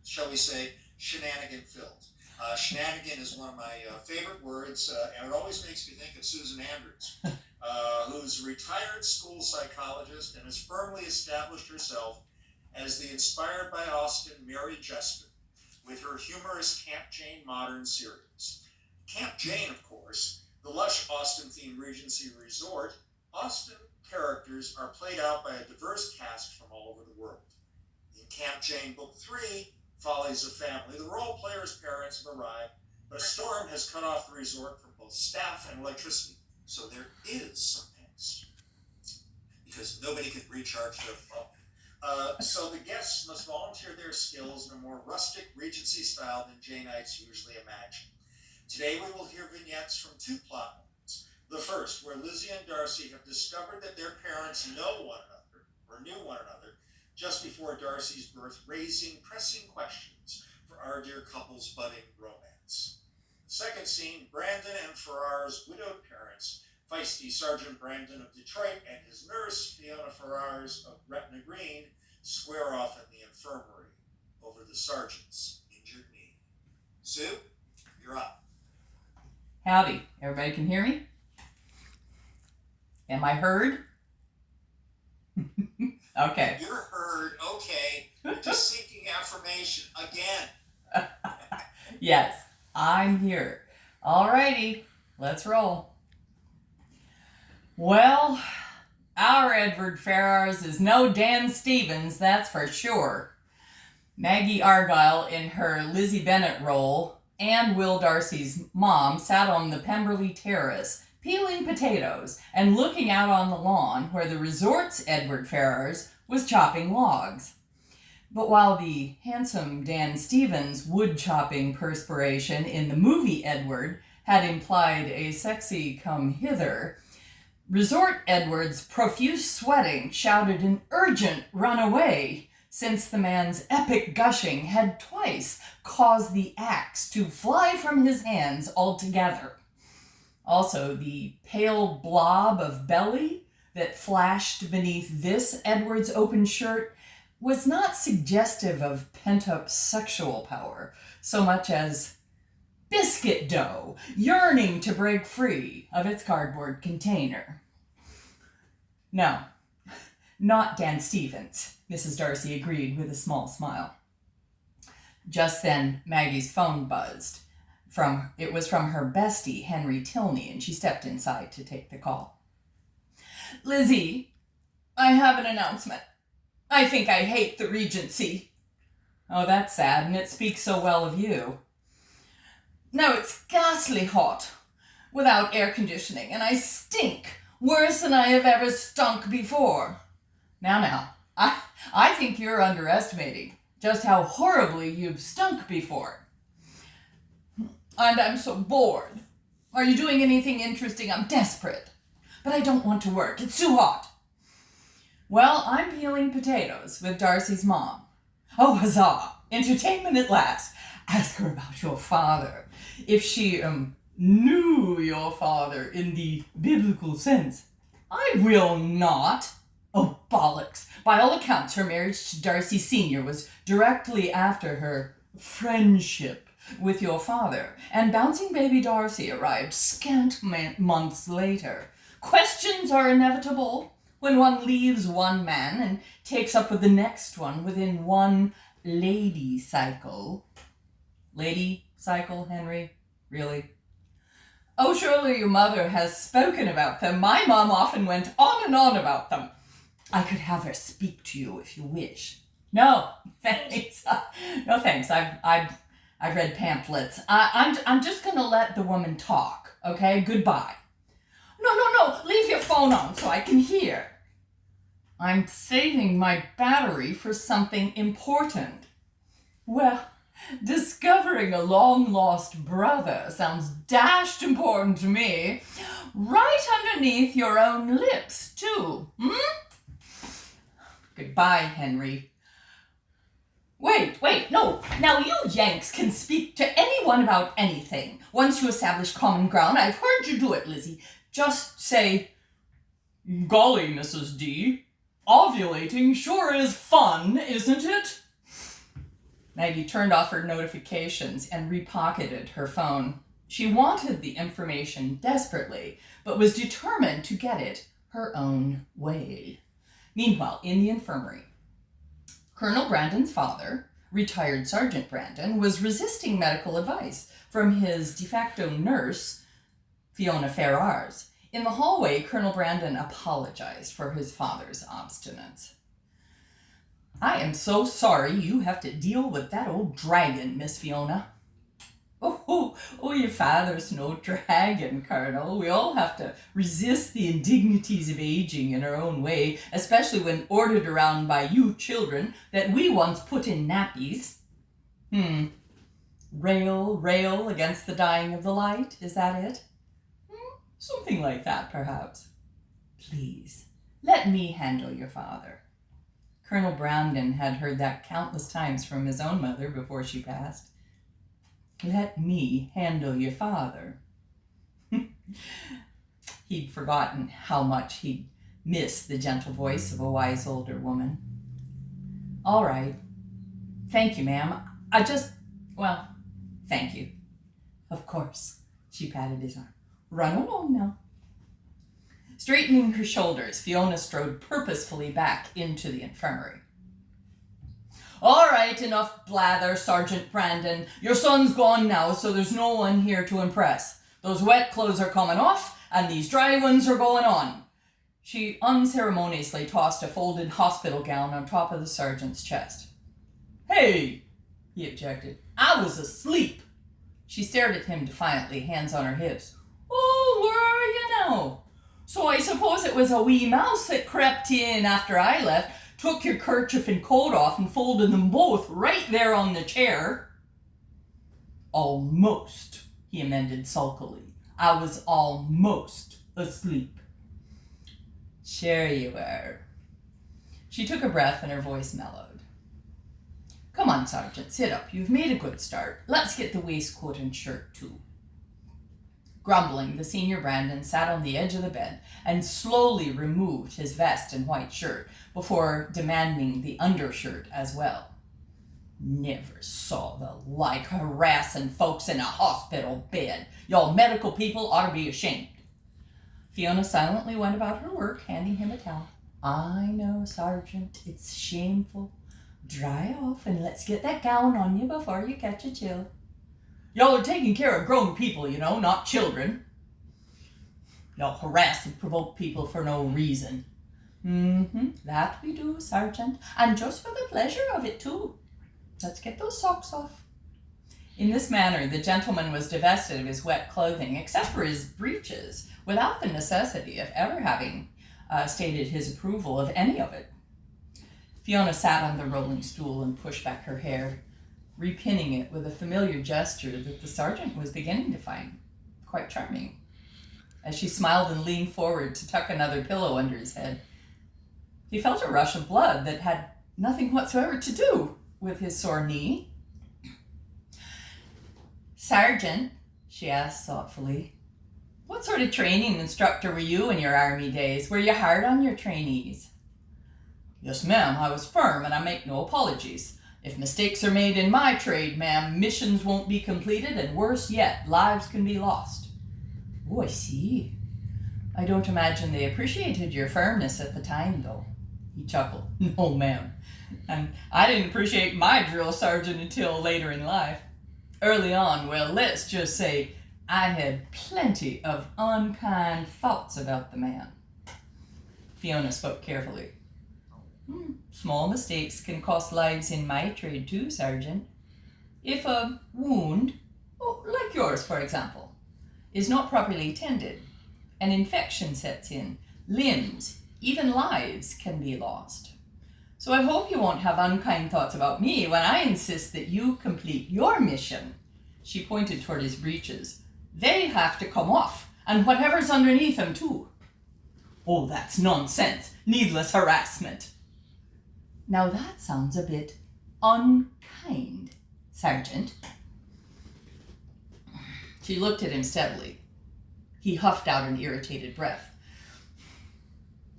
shall we say, shenanigan-filled. Shenanigan is one of my favorite words, and it always makes me think of Susan Andrews, who's a retired school psychologist and has firmly established herself as the inspired by Austen Mary Jesper with her humorous Camp Jane modern series. Camp Jane, of course, the lush Austen-themed Regency resort, Austen characters are played out by a diverse cast from all over the world. In Camp Jane Book 3, Follies of Family, the role players' parents have arrived, but a storm has cut off the resort from both staff and electricity, so there is some angst, because nobody can recharge their phone. So the guests must volunteer their skills in a more rustic Regency style than Janeites usually imagine. Today we will hear vignettes from two plot moments. The first, where Lizzie and Darcy have discovered that their parents know one another, or knew one another, just before Darcy's birth, raising pressing questions for our dear couple's budding romance. The second scene, Brandon and Farrar's widowed parents, feisty Sergeant Brandon of Detroit and his nurse, Fiona Farrars of Gretna Green, square off in the infirmary over the sergeant's injured knee. Sue, you're up. Howdy. Everybody can hear me? Am I heard? Okay. You're heard. Okay. You're just seeking affirmation again. Yes, I'm here. Alrighty, let's roll. Well, our Edward Ferrars is no Dan Stevens, that's for sure. Maggie Argyle, in her Lizzie Bennet role, and Will Darcy's mom, sat on the Pemberley Terrace, peeling potatoes and looking out on the lawn where the resort's Edward Ferrars was chopping logs. But while the handsome Dan Stevens wood-chopping perspiration in the movie Edward had implied a sexy come hither, Resort Edward's profuse sweating shouted an urgent run away, since the man's epic gushing had twice caused the axe to fly from his hands altogether. Also, the pale blob of belly that flashed beneath this Edward's open shirt was not suggestive of pent-up sexual power, so much as biscuit dough yearning to break free of its cardboard container. No, not Dan Stevens, Mrs. Darcy agreed with a small smile. Just then, Maggie's phone buzzed. It was from her bestie, Henry Tilney, and she stepped inside to take the call. Lizzie, I have an announcement. I think I hate the Regency. Oh, that's sad, and it speaks so well of you. No, it's ghastly hot, without air conditioning, and I stink worse than I have ever stunk before. Now, I think you're underestimating just how horribly you've stunk before. And I'm so bored. Are you doing anything interesting? I'm desperate. But I don't want to work. It's too hot. Well, I'm peeling potatoes with Darcy's mom. Oh, huzzah! Entertainment at last. Ask her about your father. If she, knew your father in the biblical sense. I will not. Oh, bollocks. By all accounts, her marriage to Darcy Sr. was directly after her friendship with your father, and bouncing baby Darcy arrived scant months later. Questions are inevitable when one leaves one man and takes up with the next one within one lady cycle. Lady cycle, Henry? Really? Oh, surely your mother has spoken about them. My mom often went on and on about them. I could have her speak to you if you wish. No, thanks. No, thanks. I've read pamphlets. I'm just going to let the woman talk, okay? Goodbye. No. Leave your phone on so I can hear. I'm saving my battery for something important. Well, discovering a long-lost brother sounds dashed important to me. Right underneath your own lips, too. Goodbye, Henry. Wait, no. Now you Yanks can speak to anyone about anything. Once you establish common ground, I've heard you do it, Lizzie. Just say, golly, Mrs. D, ovulating sure is fun, isn't it? Maggie turned off her notifications and repocketed her phone. She wanted the information desperately, but was determined to get it her own way. Meanwhile, in the infirmary, Colonel Brandon's father, retired Sergeant Brandon, was resisting medical advice from his de facto nurse, Fiona Ferrars. In the hallway, Colonel Brandon apologized for his father's obstinance. "I am so sorry you have to deal with that old dragon, Miss Fiona." Oh, your father's no dragon, Colonel. We all have to resist the indignities of aging in our own way, especially when ordered around by you children that we once put in nappies. Rail against the dying of the light, is that it? Something like that, perhaps. Please, let me handle your father. Colonel Brandon had heard that countless times from his own mother before she passed. Let me handle your father. He'd forgotten how much he'd missed the gentle voice of a wise older woman. All right. Thank you, ma'am. Thank you. Of course. She patted his arm. Run along now. Straightening her shoulders, Fiona strode purposefully back into the infirmary. All right, enough blather, Sergeant Brandon. Your son's gone now, so there's no one here to impress. Those wet clothes are coming off, and these dry ones are going on. She unceremoniously tossed a folded hospital gown on top of the sergeant's chest. Hey, he objected. I was asleep. She stared at him defiantly, hands on her hips. Oh, where are you now? So I suppose it was a wee mouse that crept in after I left, took your kerchief and coat off and folded them both right there on the chair. Almost, he amended sulkily. I was almost asleep. Sure you were. She took a breath and her voice mellowed. Come on, Sergeant, sit up. You've made a good start. Let's get the waistcoat and shirt too. Grumbling, the senior Brandon sat on the edge of the bed and slowly removed his vest and white shirt before demanding the undershirt as well. Never saw the like, harassing folks in a hospital bed. Y'all medical people ought to be ashamed. Fiona silently went about her work, handing him a towel. I know, Sergeant, it's shameful. Dry off and let's get that gown on you before you catch a chill. Y'all are taking care of grown people, you know, not children. Y'all harass and provoke people for no reason. That we do, Sergeant, and just for the pleasure of it too. Let's get those socks off. In this manner, the gentleman was divested of his wet clothing, except for his breeches, without the necessity of ever having stated his approval of any of it. Fiona sat on the rolling stool and pushed back her hair, repinning it with a familiar gesture that the sergeant was beginning to find quite charming. As she smiled and leaned forward to tuck another pillow under his head, he felt a rush of blood that had nothing whatsoever to do with his sore knee. Sergeant, she asked thoughtfully, what sort of training instructor were you in your army days? Were you hard on your trainees? Yes, ma'am, I was firm and I make no apologies. If mistakes are made in my trade, ma'am, missions won't be completed and worse yet, lives can be lost. Oh, I see. I don't imagine they appreciated your firmness at the time, though. He chuckled. No, ma'am. And I didn't appreciate my drill sergeant until later in life. Early on, well, let's just say I had plenty of unkind thoughts about the man. Fiona spoke carefully. Small mistakes can cost lives in my trade too, Sergeant. If a wound, like yours for example, is not properly tended, an infection sets in, limbs, even lives can be lost. So I hope you won't have unkind thoughts about me when I insist that you complete your mission. She pointed toward his breeches. They have to come off, and whatever's underneath them too. Oh, that's nonsense. Needless harassment. Now that sounds a bit unkind, Sergeant. She looked at him steadily. He huffed out an irritated breath.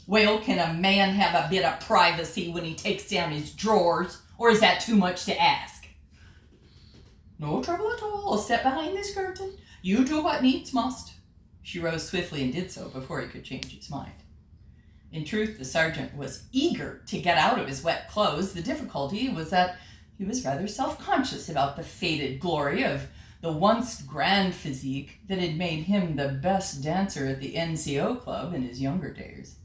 Well, can a man have a bit of privacy when he takes down his drawers, or is that too much to ask? No trouble at all. I'll step behind this curtain. You do what needs must. She rose swiftly and did so before he could change his mind. In truth, the sergeant was eager to get out of his wet clothes. The difficulty was that he was rather self-conscious about the faded glory of the once grand physique that had made him the best dancer at the NCO club in his younger days.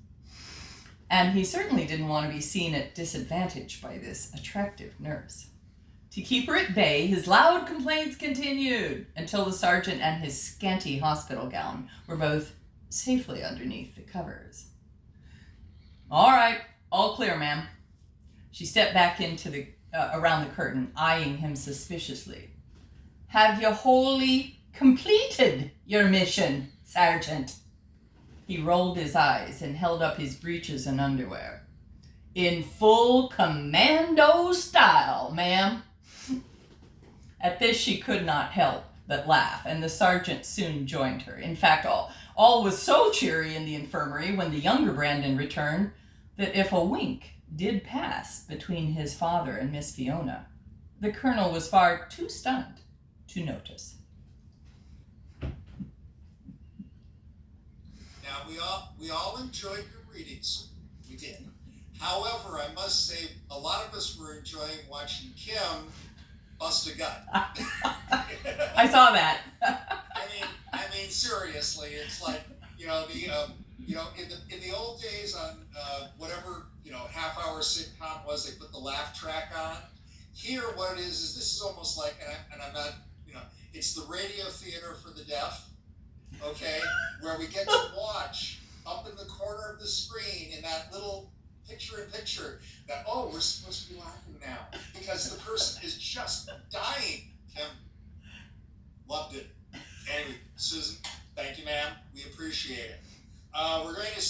And he certainly didn't want to be seen at disadvantage by this attractive nurse. To keep her at bay, his loud complaints continued until the sergeant and his scanty hospital gown were both safely underneath the covers. All right, all clear, ma'am. She stepped back into around the curtain, eyeing him suspiciously. Have you wholly completed your mission, Sergeant? He rolled his eyes and held up his breeches and underwear. In full commando style, ma'am. At this she could not help but laugh, and the sergeant soon joined her. In fact, all was so cheery in the infirmary when the younger Brandon returned that if a wink did pass between his father and Miss Fiona, the colonel was far too stunned to notice. Now, we all enjoyed your readings. We did. However, I must say, a lot of us were enjoying watching Kim bust a gut. I saw that. I mean, seriously, it's like, in the old days on whatever half-hour sitcom was, they put the laugh track on. Here, what it is this is almost like, and I'm not, it's the radio theater for the deaf, okay, where we get to watch up in the corner of the screen in that little picture-in-picture that, oh, we're supposed to be laughing now because the person is just dying. Kim, loved it. Anyway, Susan, thank you, ma'am. We appreciate it. We're going to